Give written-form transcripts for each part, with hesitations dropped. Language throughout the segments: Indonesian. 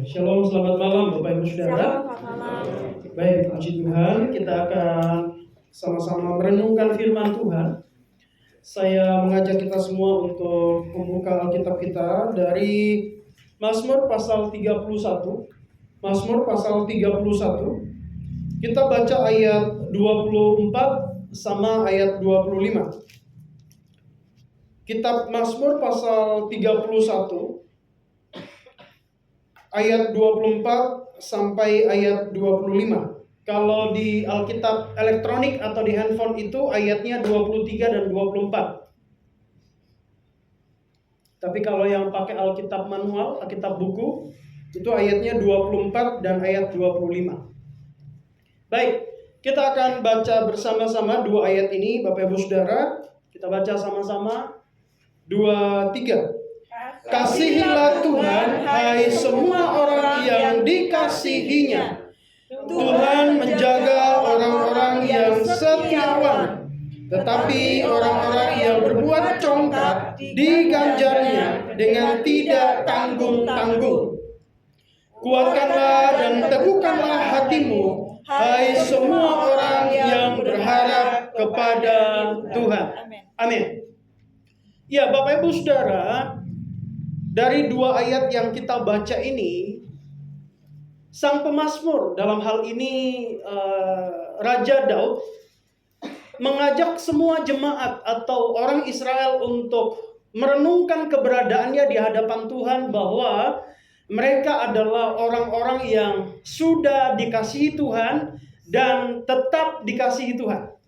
Shalom, selamat malam Bapak Ibu Saudara. Shalom, selamat malam. Baik, puji Tuhan, kita akan sama-sama merenungkan firman Tuhan. Saya mengajak kita semua untuk membuka Alkitab kita dari Mazmur pasal 31. Mazmur pasal 31. Kita baca ayat 24 sama ayat 25. Kitab Mazmur pasal 31 ayat 24 sampai ayat 25. Kalau di Alkitab elektronik atau di handphone itu ayatnya 23 dan 24. Tapi kalau yang pakai Alkitab manual, Alkitab buku, itu ayatnya 24 dan ayat 25. Baik, kita akan baca bersama-sama dua ayat ini, Bapak Ibu Saudara. Kita baca sama-sama. 2, 3. Kasihilah Tuhan, hai semua orang yang dikasihinya. Tuhan menjaga orang-orang yang setiawan, tetapi orang-orang yang berbuat congkak diganjarnya dengan tidak tanggung-tanggung. Kuatkanlah dan teguhkanlah hatimu, hai semua orang yang berharap kepada Tuhan. Amin. Ya, Bapak Ibu Saudara, dari dua ayat yang kita baca ini, sang pemazmur dalam hal ini Raja Daud mengajak semua jemaat atau orang Israel untuk merenungkan keberadaannya di hadapan Tuhan, bahwa mereka adalah orang-orang yang sudah dikasihi Tuhan dan tetap dikasihi Tuhan.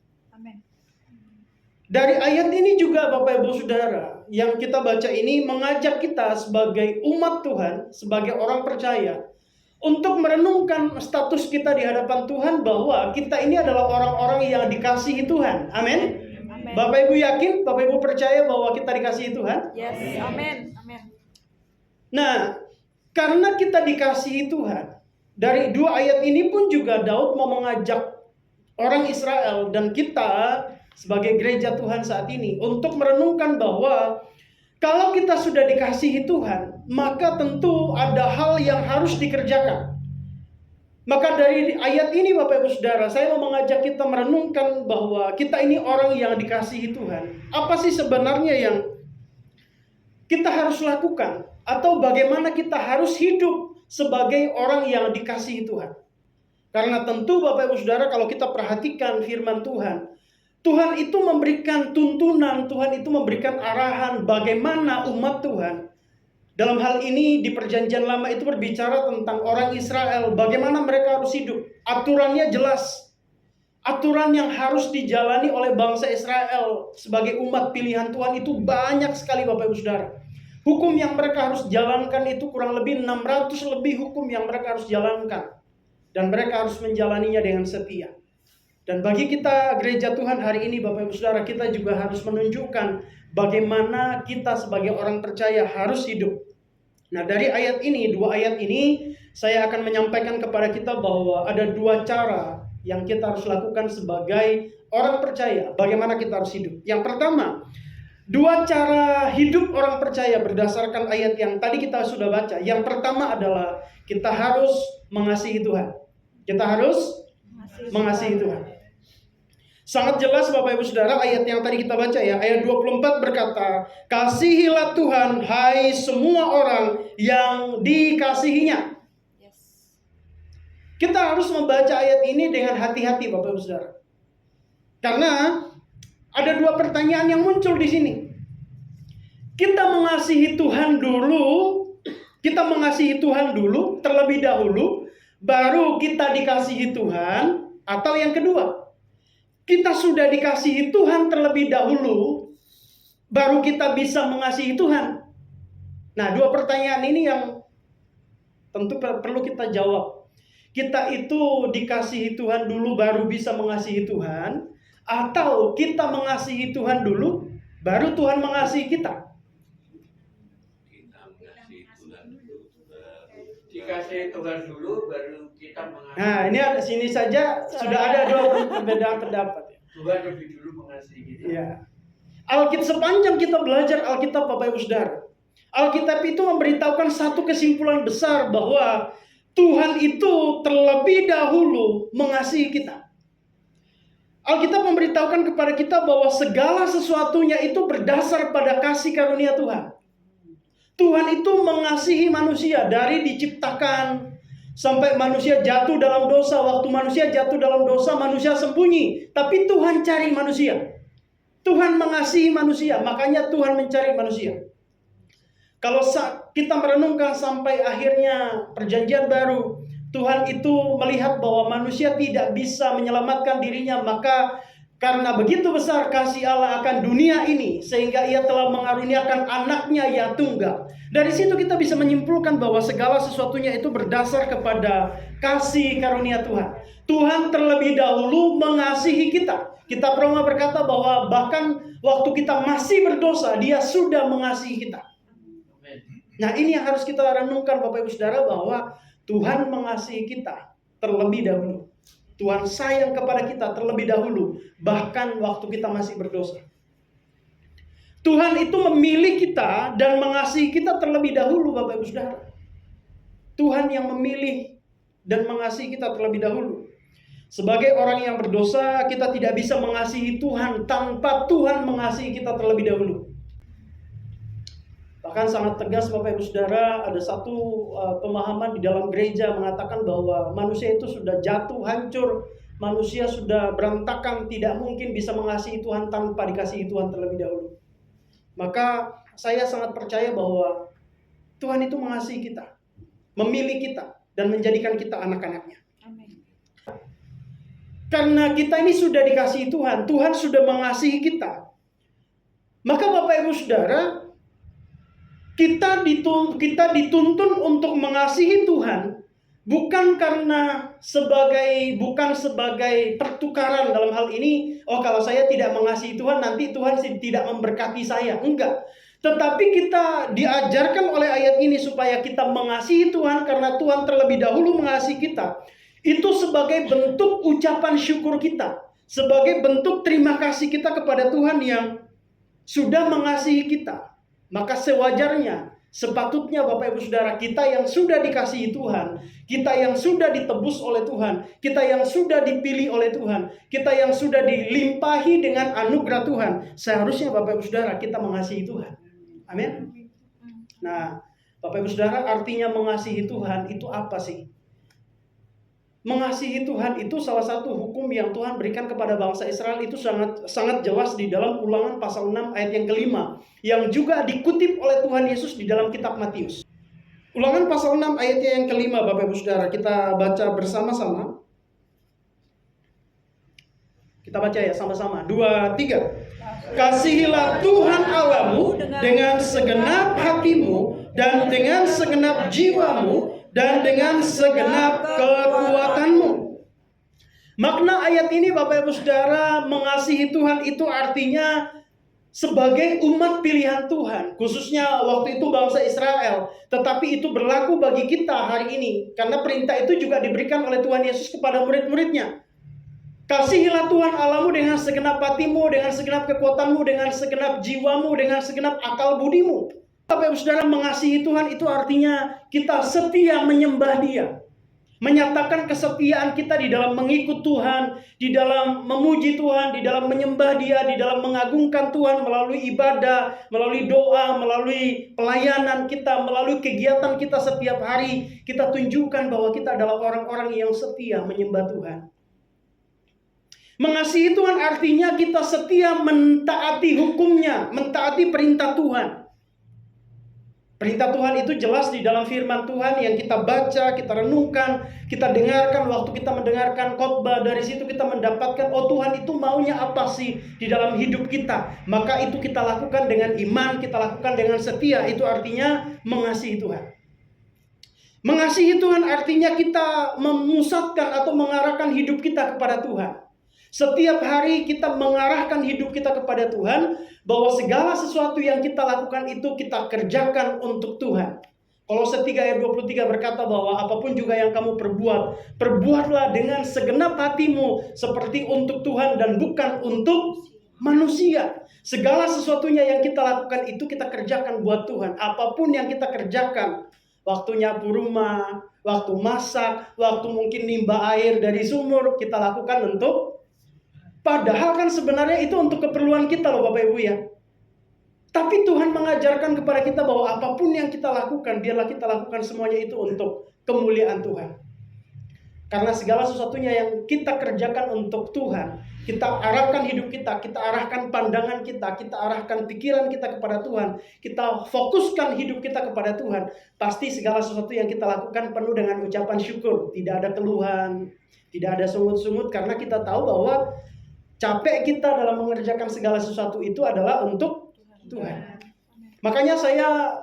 Dari ayat ini juga Bapak Ibu Saudara, yang kita baca ini mengajak kita sebagai umat Tuhan, sebagai orang percaya, untuk merenungkan status kita di hadapan Tuhan, bahwa kita ini adalah orang-orang yang dikasihi Tuhan. Amin. Bapak Ibu yakin, Bapak Ibu percaya bahwa kita dikasihi Tuhan? Yes, amin. Amin. Nah, karena kita dikasihi Tuhan, dari dua ayat ini pun juga Daud mau mengajak orang Israel dan kita sebagai gereja Tuhan saat ini untuk merenungkan bahwa kalau kita sudah dikasihi Tuhan, maka tentu ada hal yang harus dikerjakan. Maka dari ayat ini Bapak Ibu Saudara, saya mau mengajak kita merenungkan bahwa kita ini orang yang dikasihi Tuhan. Apa sih sebenarnya yang kita harus lakukan? Atau bagaimana kita harus hidup sebagai orang yang dikasihi Tuhan? Karena tentu Bapak Ibu Saudara, kalau kita perhatikan firman Tuhan, Tuhan itu memberikan tuntunan, Tuhan itu memberikan arahan bagaimana umat Tuhan. Dalam hal ini di perjanjian lama itu berbicara tentang orang Israel, bagaimana mereka harus hidup. Aturannya jelas. Aturan yang harus dijalani oleh bangsa Israel sebagai umat pilihan Tuhan itu banyak sekali Bapak Ibu Saudara. Hukum yang mereka harus jalankan itu kurang lebih 600 lebih hukum yang mereka harus jalankan. Dan mereka harus menjalaninya dengan setia. Dan bagi kita gereja Tuhan hari ini Bapak Ibu Saudara, kita juga harus menunjukkan bagaimana kita sebagai orang percaya harus hidup. Nah, dari ayat ini, dua ayat ini, saya akan menyampaikan kepada kita bahwa ada dua cara yang kita harus lakukan sebagai orang percaya, bagaimana kita harus hidup. Yang pertama, dua cara hidup orang percaya berdasarkan ayat yang tadi kita sudah baca. Yang pertama adalah kita harus mengasihi Tuhan. Kita harus mengasihi Tuhan. Sangat jelas Bapak Ibu Saudara, ayat yang tadi kita baca ya, ayat 24 berkata, kasihilah Tuhan, hai semua orang yang dikasihinya. Yes. Kita harus membaca ayat ini dengan hati-hati Bapak Ibu Saudara. Karena ada dua pertanyaan yang muncul di sini. Kita mengasihi Tuhan dulu, terlebih dahulu, baru kita dikasihi Tuhan, atau yang kedua, kita sudah dikasihi Tuhan terlebih dahulu, baru kita bisa mengasihi Tuhan. Nah, dua pertanyaan ini yang tentu perlu kita jawab. Kita itu dikasihi Tuhan dulu baru bisa mengasihi Tuhan, atau kita mengasihi Tuhan dulu, baru Tuhan mengasihi kita? Dikasihi Tuhan dulu, baru kita mengasihi. Nah, ini ada sini saja sudah ada dua perbedaan pendapat. Tuhan lebih dulu mengasihi kita. Ya. Sepanjang kita belajar Alkitab Bapak Ibu Saudara, Alkitab itu memberitahukan satu kesimpulan besar bahwa Tuhan itu terlebih dahulu mengasihi kita. Alkitab memberitahukan kepada kita bahwa segala sesuatunya itu berdasar pada kasih karunia Tuhan. Tuhan itu mengasihi manusia dari diciptakan sampai manusia jatuh dalam dosa. Waktu manusia jatuh dalam dosa, manusia sembunyi. Tapi Tuhan cari manusia. Tuhan mengasihi manusia, makanya Tuhan mencari manusia. Kalau kita merenungkan sampai akhirnya perjanjian baru, Tuhan itu melihat bahwa manusia tidak bisa menyelamatkan dirinya, maka karena begitu besar kasih Allah akan dunia ini, sehingga Ia telah mengaruniakan anaknya yang tunggal. Dari situ kita bisa menyimpulkan bahwa segala sesuatunya itu berdasar kepada kasih karunia Tuhan. Tuhan terlebih dahulu mengasihi kita. Kitab Roma berkata bahwa bahkan waktu kita masih berdosa, Dia sudah mengasihi kita. Nah, ini yang harus kita renungkan Bapak Ibu Saudara, bahwa Tuhan mengasihi kita terlebih dahulu. Tuhan sayang kepada kita terlebih dahulu, bahkan waktu kita masih berdosa. Tuhan itu memilih kita dan mengasihi kita terlebih dahulu Bapak Ibu Saudara. Tuhan yang memilih dan mengasihi kita terlebih dahulu. Sebagai orang yang berdosa, kita tidak bisa mengasihi Tuhan tanpa Tuhan mengasihi kita terlebih dahulu. Bahkan sangat tegas Bapak Ibu Saudara, ada satu pemahaman di dalam gereja mengatakan bahwa manusia itu sudah jatuh, hancur. Manusia sudah berantakan, tidak mungkin bisa mengasihi Tuhan tanpa dikasihi Tuhan terlebih dahulu. Maka saya sangat percaya bahwa Tuhan itu mengasihi kita, memilih kita, dan menjadikan kita anak-anaknya. Amin. Karena kita ini sudah dikasihi Tuhan, Tuhan sudah mengasihi kita. Maka Bapak Ibu Saudara, kita dituntun untuk mengasihi Tuhan bukan sebagai pertukaran dalam hal ini. Oh, kalau saya tidak mengasihi Tuhan, nanti Tuhan tidak memberkati saya. Enggak. Tetapi kita diajarkan oleh ayat ini supaya kita mengasihi Tuhan karena Tuhan terlebih dahulu mengasihi kita. Itu sebagai bentuk ucapan syukur kita, sebagai bentuk terima kasih kita kepada Tuhan yang sudah mengasihi kita. Maka sewajarnya, sepatutnya Bapak Ibu Saudara, kita yang sudah dikasihi Tuhan, kita yang sudah ditebus oleh Tuhan, kita yang sudah dipilih oleh Tuhan, kita yang sudah dilimpahi dengan anugerah Tuhan, seharusnya Bapak Ibu Saudara kita mengasihi Tuhan. Amin. Nah, Bapak Ibu Saudara, artinya mengasihi Tuhan itu apa sih? Mengasihi Tuhan itu salah satu hukum yang Tuhan berikan kepada bangsa Israel, itu sangat jelas di dalam Ulangan pasal 6 ayat yang kelima, yang juga dikutip oleh Tuhan Yesus di dalam kitab Matius. Ulangan pasal 6 ayat yang kelima Bapak Ibu Saudara, kita baca bersama-sama. Kita baca ya sama-sama. 2, 3. Kasihilah Tuhan Allahmu dengan segenap hatimu dan dengan segenap jiwamu dan dengan segenap kekuatanmu. Makna ayat ini Bapak Ibu Saudara, mengasihi Tuhan itu artinya sebagai umat pilihan Tuhan, khususnya waktu itu bangsa Israel, tetapi itu berlaku bagi kita hari ini, karena perintah itu juga diberikan oleh Tuhan Yesus kepada murid-muridnya. Kasihilah Tuhan Allahmu dengan segenap hatimu, dengan segenap kekuatanmu, dengan segenap jiwamu, dengan segenap akal budimu. Bapak Ibu Saudara, mengasihi Tuhan itu artinya kita setia menyembah Dia. Menyatakan kesetiaan kita di dalam mengikut Tuhan, di dalam memuji Tuhan, di dalam menyembah Dia, di dalam mengagungkan Tuhan melalui ibadah, melalui doa, melalui pelayanan kita, melalui kegiatan kita setiap hari. Kita tunjukkan bahwa kita adalah orang-orang yang setia menyembah Tuhan. Mengasihi Tuhan artinya kita setia mentaati hukum-Nya, mentaati perintah Tuhan. Perintah Tuhan itu jelas di dalam firman Tuhan yang kita baca, kita renungkan, kita dengarkan. Waktu kita mendengarkan khotbah, dari situ kita mendapatkan, oh Tuhan itu maunya apa sih di dalam hidup kita. Maka itu kita lakukan dengan iman, kita lakukan dengan setia. Itu artinya mengasihi Tuhan. Mengasihi Tuhan artinya kita memusatkan atau mengarahkan hidup kita kepada Tuhan. Setiap hari kita mengarahkan hidup kita kepada Tuhan, bahwa segala sesuatu yang kita lakukan itu kita kerjakan untuk Tuhan. Kolose 3 ayat 23 berkata bahwa apapun juga yang kamu perbuat, perbuatlah dengan segenap hatimu seperti untuk Tuhan dan bukan untuk manusia. Segala sesuatunya yang kita lakukan itu kita kerjakan buat Tuhan. Apapun yang kita kerjakan, waktu nyapu rumah, waktu masak, waktu mungkin nimba air dari sumur, kita lakukan untuk, padahal kan sebenarnya itu untuk keperluan kita loh Bapak Ibu ya. Tapi Tuhan mengajarkan kepada kita bahwa apapun yang kita lakukan, biarlah kita lakukan semuanya itu untuk kemuliaan Tuhan. Karena segala sesuatunya yang kita kerjakan untuk Tuhan, kita arahkan hidup kita, kita arahkan pandangan kita arahkan pikiran kita kepada Tuhan, kita fokuskan hidup kita kepada Tuhan, pasti segala sesuatu yang kita lakukan penuh dengan ucapan syukur, tidak ada keluhan, tidak ada sungut-sungut, karena kita tahu bahwa capek kita dalam mengerjakan segala sesuatu itu adalah untuk Tuhan. Makanya saya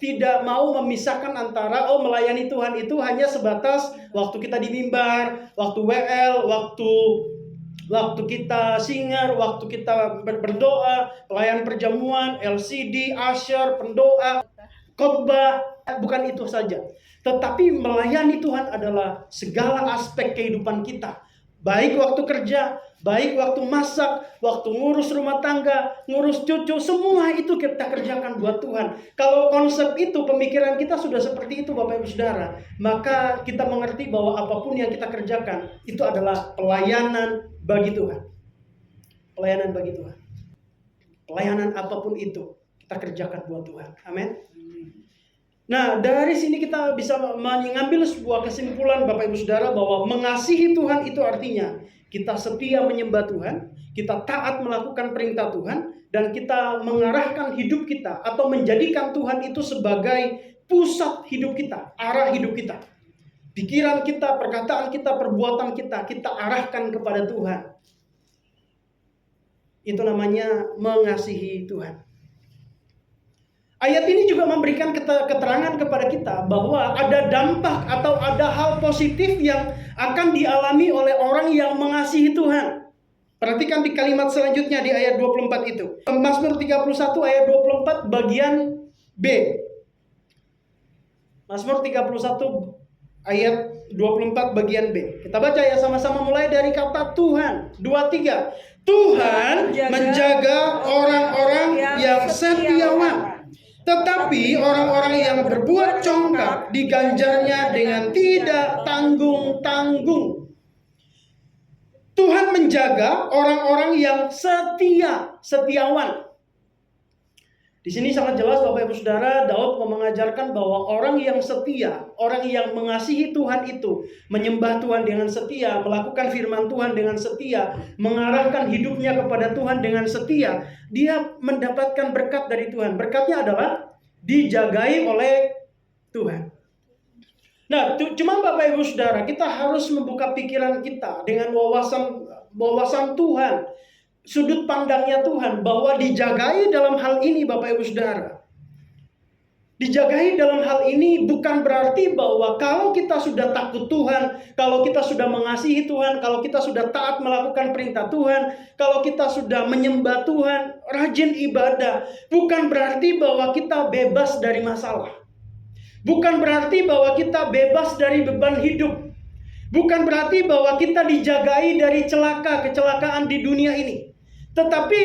tidak mau memisahkan antara melayani Tuhan itu hanya sebatas waktu kita di mimbar, waktu WL, waktu kita singer, waktu kita berdoa, pelayan perjamuan, LCD, asyar, pendoa, khotbah, bukan itu saja. Tetapi melayani Tuhan adalah segala aspek kehidupan kita. Baik waktu kerja, baik waktu masak, waktu ngurus rumah tangga, ngurus cucu, semua itu kita kerjakan buat Tuhan. Kalau konsep itu, pemikiran kita sudah seperti itu Bapak Ibu Saudara, maka kita mengerti bahwa apapun yang kita kerjakan itu adalah pelayanan bagi Tuhan. Pelayanan bagi Tuhan. Pelayanan apapun itu kita kerjakan buat Tuhan. Amin. Nah, dari sini kita bisa mengambil sebuah kesimpulan Bapak Ibu Saudara bahwa mengasihi Tuhan itu artinya kita setia menyembah Tuhan, kita taat melakukan perintah Tuhan, dan kita mengarahkan hidup kita atau menjadikan Tuhan itu sebagai pusat hidup kita, arah hidup kita. Pikiran kita, perkataan kita, perbuatan kita arahkan kepada Tuhan. Itu namanya mengasihi Tuhan. Ayat ini juga memberikan keterangan kepada kita bahwa ada dampak atau ada hal positif yang akan dialami oleh orang yang mengasihi Tuhan. Perhatikan di kalimat selanjutnya di ayat 24 itu. Mazmur 31 ayat 24 bagian B. Mazmur 31 ayat 24 bagian B. Kita baca ya sama-sama mulai dari kata Tuhan. 2, 3. Tuhan menjaga orang-orang yang setiawan. Tetapi orang-orang yang berbuat congkak diganjarnya dengan tidak tanggung-tanggung. Tuhan menjaga orang-orang yang setiawan. Di sini sangat jelas Bapak Ibu Saudara, Daud mau mengajarkan bahwa orang yang setia, orang yang mengasihi Tuhan itu, menyembah Tuhan dengan setia, melakukan firman Tuhan dengan setia, mengarahkan hidupnya kepada Tuhan dengan setia, dia mendapatkan berkat dari Tuhan. Berkatnya adalah dijagai oleh Tuhan. Nah, cuma Bapak Ibu Saudara, kita harus membuka pikiran kita dengan wawasan Tuhan. Sudut pandangnya Tuhan bahwa dijagai dalam hal ini Bapak Ibu Saudara. Dijagai dalam hal ini bukan berarti bahwa kalau kita sudah takut Tuhan, kalau kita sudah mengasihi Tuhan, kalau kita sudah taat melakukan perintah Tuhan, kalau kita sudah menyembah Tuhan, rajin ibadah, bukan berarti bahwa kita bebas dari masalah. Bukan berarti bahwa kita bebas dari beban hidup. Bukan berarti bahwa kita dijagai dari kecelakaan di dunia ini. Tetapi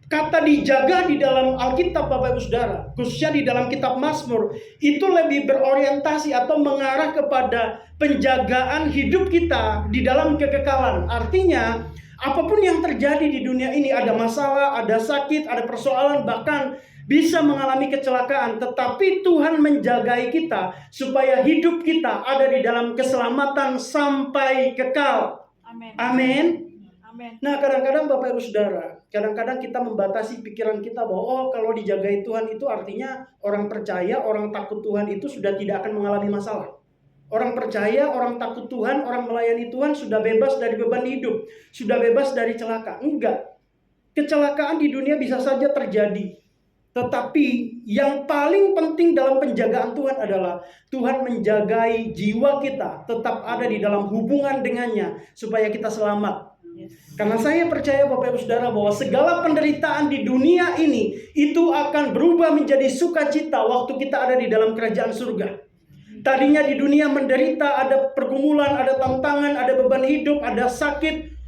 kata dijaga di dalam Alkitab Bapak Ibu Saudara, khususnya di dalam kitab Mazmur, itu lebih berorientasi atau mengarah kepada penjagaan hidup kita di dalam kekekalan. Artinya, apapun yang terjadi di dunia ini, ada masalah, ada sakit, ada persoalan, bahkan bisa mengalami kecelakaan, tetapi Tuhan menjagai kita supaya hidup kita ada di dalam keselamatan sampai kekal. Amin. Amin. Amin. Nah, kadang-kadang Bapak Ibu Saudara, kadang-kadang kita membatasi pikiran kita bahwa kalau dijagai Tuhan itu artinya orang percaya, orang takut Tuhan itu sudah tidak akan mengalami masalah. Orang percaya, orang takut Tuhan, orang melayani Tuhan sudah bebas dari beban hidup, sudah bebas dari celaka. Enggak. Kecelakaan di dunia bisa saja terjadi. Tetapi yang paling penting dalam penjagaan Tuhan adalah Tuhan menjagai jiwa kita tetap ada di dalam hubungan dengannya supaya kita selamat. Karena saya percaya Bapak Ibu Saudara bahwa segala penderitaan di dunia ini itu akan berubah menjadi sukacita waktu kita ada di dalam kerajaan surga. Tadinya di dunia menderita, ada pergumulan, ada tantangan, ada beban hidup, ada sakit.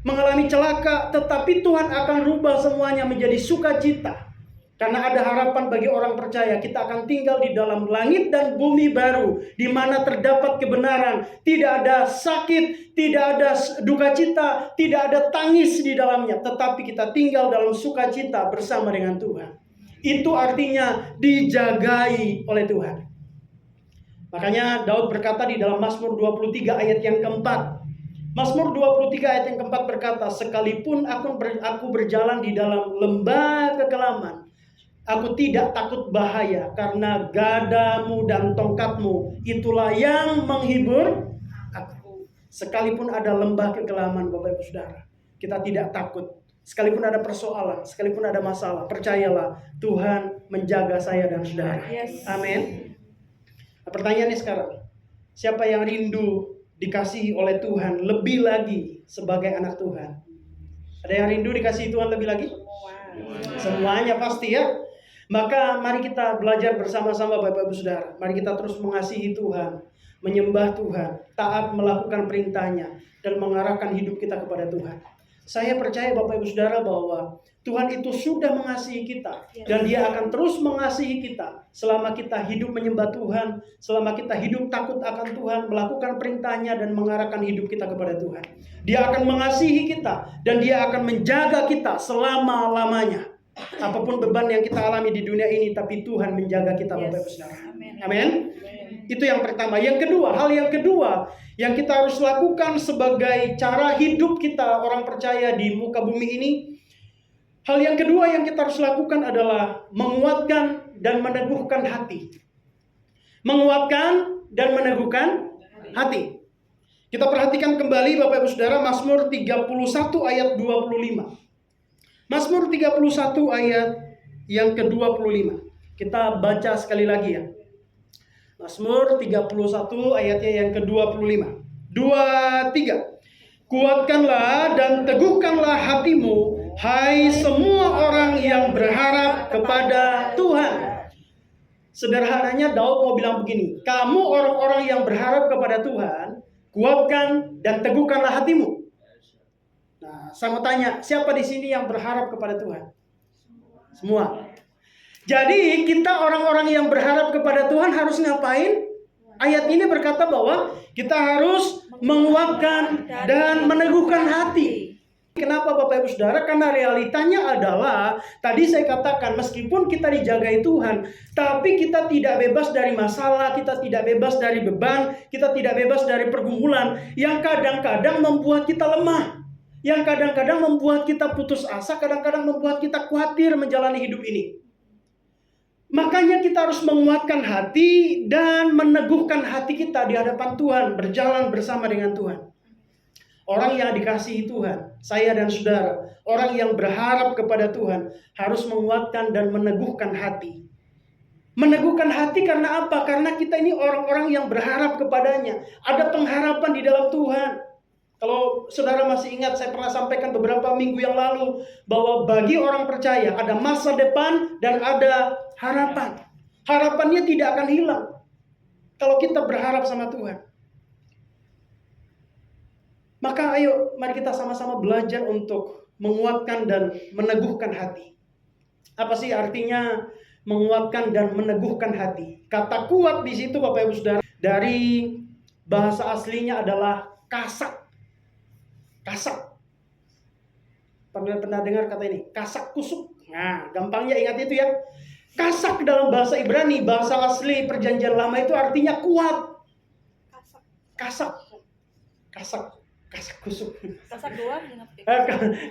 mengalami celaka, tetapi Tuhan akan rubah semuanya menjadi sukacita. Karena ada harapan bagi orang percaya, kita akan tinggal di dalam langit dan bumi baru, di mana terdapat kebenaran, tidak ada sakit, tidak ada duka cita, tidak ada tangis di dalamnya, tetapi kita tinggal dalam sukacita bersama dengan Tuhan. Itu artinya dijagai oleh Tuhan. Makanya Daud berkata di dalam Mazmur 23 ayat yang keempat. Mazmur 23 ayat yang keempat berkata, sekalipun aku berjalan di dalam lembah kekelaman, aku tidak takut bahaya, karena gadamu dan tongkatmu itulah yang menghibur aku. Sekalipun ada lembah kekelaman, Bapak Ibu Saudara, kita tidak takut. Sekalipun ada persoalan, sekalipun ada masalah, percayalah Tuhan menjaga saya dan saudara. Yes. Amin. Nah, pertanyaannya sekarang, siapa yang rindu dikasihi oleh Tuhan lebih lagi sebagai anak Tuhan? Ada yang rindu dikasihi Tuhan lebih lagi? Semuanya pasti ya. Maka mari kita belajar bersama-sama Bapak Ibu Saudara. Mari kita terus mengasihi Tuhan, menyembah Tuhan, taat melakukan perintahnya, dan mengarahkan hidup kita kepada Tuhan. Saya percaya Bapak Ibu Saudara bahwa Tuhan itu sudah mengasihi kita, dan Dia akan terus mengasihi kita selama kita hidup menyembah Tuhan, selama kita hidup takut akan Tuhan, melakukan perintahnya dan mengarahkan hidup kita kepada Tuhan. Dia akan mengasihi kita dan Dia akan menjaga kita selama-lamanya. Apapun beban yang kita alami di dunia ini, tapi Tuhan menjaga kita Bapak Ibu Saudara. Amin. Itu yang pertama. Yang kedua, hal yang kedua yang kita harus lakukan sebagai cara hidup kita orang percaya di muka bumi ini, hal yang kedua yang kita harus lakukan adalah menguatkan dan meneguhkan hati. Menguatkan dan meneguhkan hati. Kita perhatikan kembali Bapak Ibu Saudara, Mazmur 31 ayat 25. Mazmur 31 ayat yang ke-25. Kita baca sekali lagi ya. Mazmur 31 ayatnya yang ke-25. 2, 3. Kuatkanlah dan teguhkanlah hatimu, hai semua orang yang berharap kepada Tuhan. Sederhananya Daud mau bilang begini, kamu orang-orang yang berharap kepada Tuhan, kuatkan dan teguhkanlah hatimu. Nah, saya mau tanya, siapa di sini yang berharap kepada Tuhan? Semua. Jadi kita orang-orang yang berharap kepada Tuhan harus ngapain? Ayat ini berkata bahwa kita harus menguatkan dan meneguhkan hati. Kenapa Bapak Ibu Saudara? Karena realitanya adalah, tadi saya katakan meskipun kita dijagai Tuhan, tapi kita tidak bebas dari masalah, kita tidak bebas dari beban, kita tidak bebas dari pergumulan yang kadang-kadang membuat kita lemah, yang kadang-kadang membuat kita putus asa, kadang-kadang membuat kita khawatir menjalani hidup ini. Makanya kita harus menguatkan hati dan meneguhkan hati kita di hadapan Tuhan, berjalan bersama dengan Tuhan. Orang yang dikasihi Tuhan, saya dan saudara, orang yang berharap kepada Tuhan harus menguatkan dan meneguhkan hati. Meneguhkan hati karena apa? Karena kita ini orang-orang yang berharap kepadanya. Ada pengharapan di dalam Tuhan. Kalau saudara masih ingat, saya pernah sampaikan beberapa minggu yang lalu bahwa bagi orang percaya ada masa depan dan ada harapan. Harapannya tidak akan hilang kalau kita berharap sama Tuhan. Maka ayo mari kita sama-sama belajar untuk menguatkan dan meneguhkan hati. Apa sih artinya menguatkan dan meneguhkan hati? Kata kuat di situ Bapak Ibu Saudara dari bahasa aslinya adalah kasak. Kasak. Pernah dengar kata ini? Kasak kusuk. Nah, gampangnya ingat itu ya. Kasak dalam bahasa Ibrani, bahasa asli perjanjian lama itu artinya kuat. Kasak. Kasak. Kasak kusuk. Kasak doang.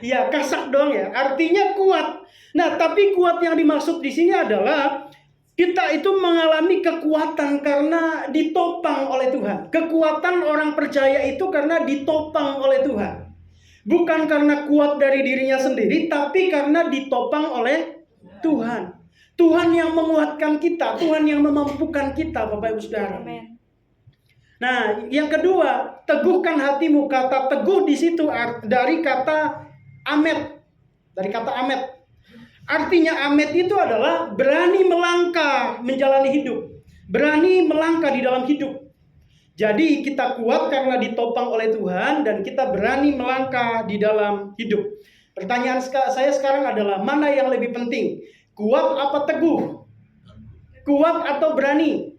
Ya, kasak doang ya. Artinya kuat. Nah, tapi kuat yang dimaksud di sini adalah kita itu mengalami kekuatan karena ditopang oleh Tuhan. Kekuatan orang percaya itu karena ditopang oleh Tuhan. Bukan karena kuat dari dirinya sendiri, tapi karena ditopang oleh Tuhan. Tuhan yang menguatkan kita, Tuhan yang memampukan kita, Bapak Ibu Saudara. Amen. Nah, yang kedua, teguhkan hatimu. Kata teguh di situ dari kata amet. Dari kata amet. Artinya amet itu adalah berani melangkah menjalani hidup. Berani melangkah di dalam hidup. Jadi kita kuat karena ditopang oleh Tuhan dan kita berani melangkah di dalam hidup. Pertanyaan saya sekarang adalah, mana yang lebih penting? Kuat apa teguh? Kuat atau berani?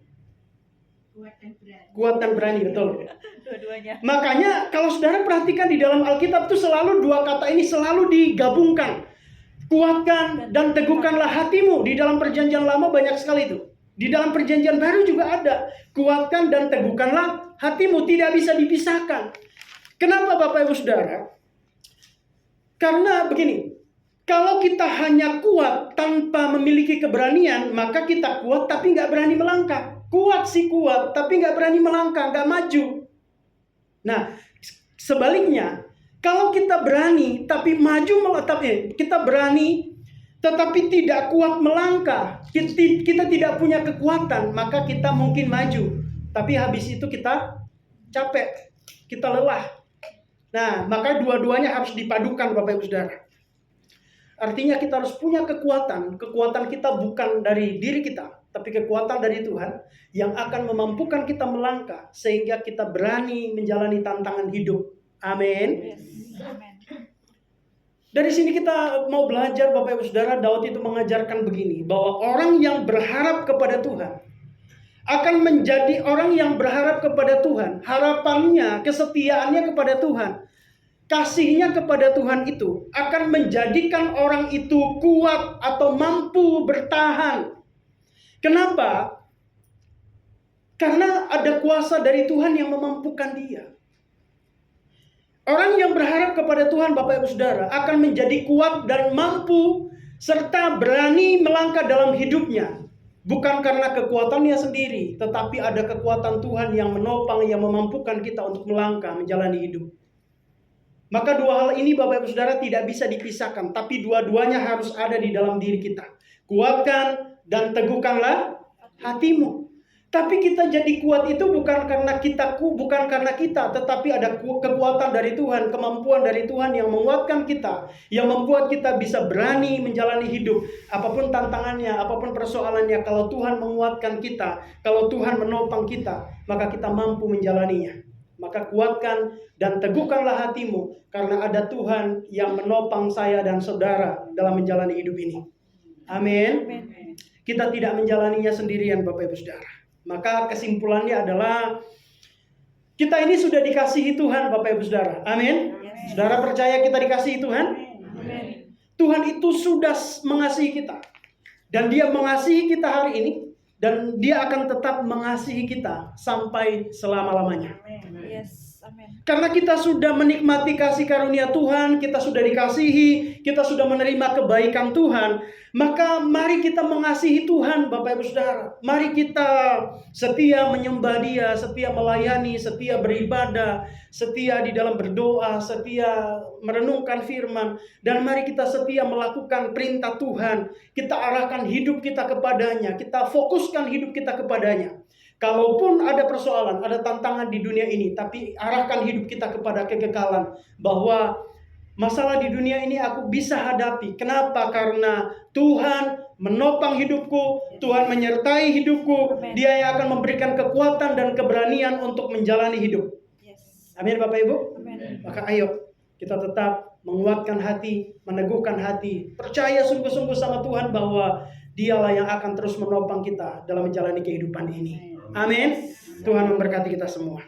Kuat dan berani, betul. Dua-duanya. Makanya kalau saudara perhatikan di dalam Alkitab itu selalu dua kata ini selalu digabungkan. Kuatkan dan teguhkanlah hatimu. Di dalam perjanjian lama banyak sekali itu. Di dalam perjanjian baru juga ada. Kuatkan dan teguhkanlah hatimu. Tidak bisa dipisahkan. Kenapa Bapak Ibu Saudara? Karena begini. Kalau kita hanya kuat tanpa memiliki keberanian, maka kita kuat tapi nggak berani melangkah. Kuat sih kuat, tapi nggak berani melangkah, nggak maju. Nah, sebaliknya, kalau kita berani tapi kita berani tetapi tidak kuat melangkah, kita tidak punya kekuatan, maka kita mungkin maju. Tapi habis itu kita capek, kita lelah. Nah, maka dua-duanya harus dipadukan Bapak Ibu Saudara. Artinya kita harus punya kekuatan. Kekuatan kita bukan dari diri kita, tapi kekuatan dari Tuhan yang akan memampukan kita melangkah sehingga kita berani menjalani tantangan hidup. Amin. Yes. Amen. Dari sini kita mau belajar Bapak Ibu Saudara, Daud itu mengajarkan begini, bahwa orang yang berharap kepada Tuhan akan menjadi orang yang berharap kepada Tuhan. Harapannya, kesetiaannya kepada Tuhan, kasihnya kepada Tuhan itu akan menjadikan orang itu kuat atau mampu bertahan. Kenapa? Karena ada kuasa dari Tuhan yang memampukan dia. Orang yang berharap kepada Tuhan Bapak Ibu Saudara akan menjadi kuat dan mampu serta berani melangkah dalam hidupnya. Bukan karena kekuatannya sendiri, tetapi ada kekuatan Tuhan yang menopang, yang memampukan kita untuk melangkah menjalani hidup. Maka dua hal ini Bapak Ibu Saudara tidak bisa dipisahkan, tapi dua-duanya harus ada di dalam diri kita. Kuatkan dan teguhkanlah hatimu. Tapi kita jadi kuat itu bukan karena kita, tetapi ada kekuatan dari Tuhan, kemampuan dari Tuhan yang menguatkan kita, yang membuat kita bisa berani menjalani hidup. Apapun tantangannya, apapun persoalannya, kalau Tuhan menguatkan kita, kalau Tuhan menopang kita, maka kita mampu menjalaninya. Maka kuatkan dan teguhkanlah hatimu, karena ada Tuhan yang menopang saya dan saudara dalam menjalani hidup ini. Amin. Kita tidak menjalaninya sendirian Bapak Ibu Saudara. Maka kesimpulannya adalah kita ini sudah dikasihi Tuhan Bapak Ibu Saudara. Amin. Saudara percaya kita dikasihi Tuhan? Amin. Tuhan itu sudah mengasihi kita. Dan Dia mengasihi kita hari ini. Dan Dia akan tetap mengasihi kita sampai selama-lamanya. Yes. Amin. Karena kita sudah menikmati kasih karunia Tuhan, kita sudah dikasihi, kita sudah menerima kebaikan Tuhan, maka mari kita mengasihi Tuhan Bapak Ibu Saudara. Mari kita setia menyembah Dia, setia melayani, setia beribadah, setia di dalam berdoa, setia merenungkan firman, dan mari kita setia melakukan perintah Tuhan. Kita arahkan hidup kita kepadanya, kita fokuskan hidup kita kepadanya. Kalaupun ada persoalan, ada tantangan di dunia ini, tapi arahkan hidup kita kepada kekekalan. Bahwa masalah di dunia ini aku bisa hadapi. Kenapa? Karena Tuhan menopang hidupku, Tuhan menyertai hidupku. Amen. Dia yang akan memberikan kekuatan dan keberanian untuk menjalani hidup. Yes. Amin Bapak Ibu. Amen. Maka ayo kita tetap menguatkan hati, meneguhkan hati. Percaya sungguh-sungguh sama Tuhan bahwa Dialah yang akan terus menopang kita dalam menjalani kehidupan ini. Amin. Tuhan memberkati kita semua.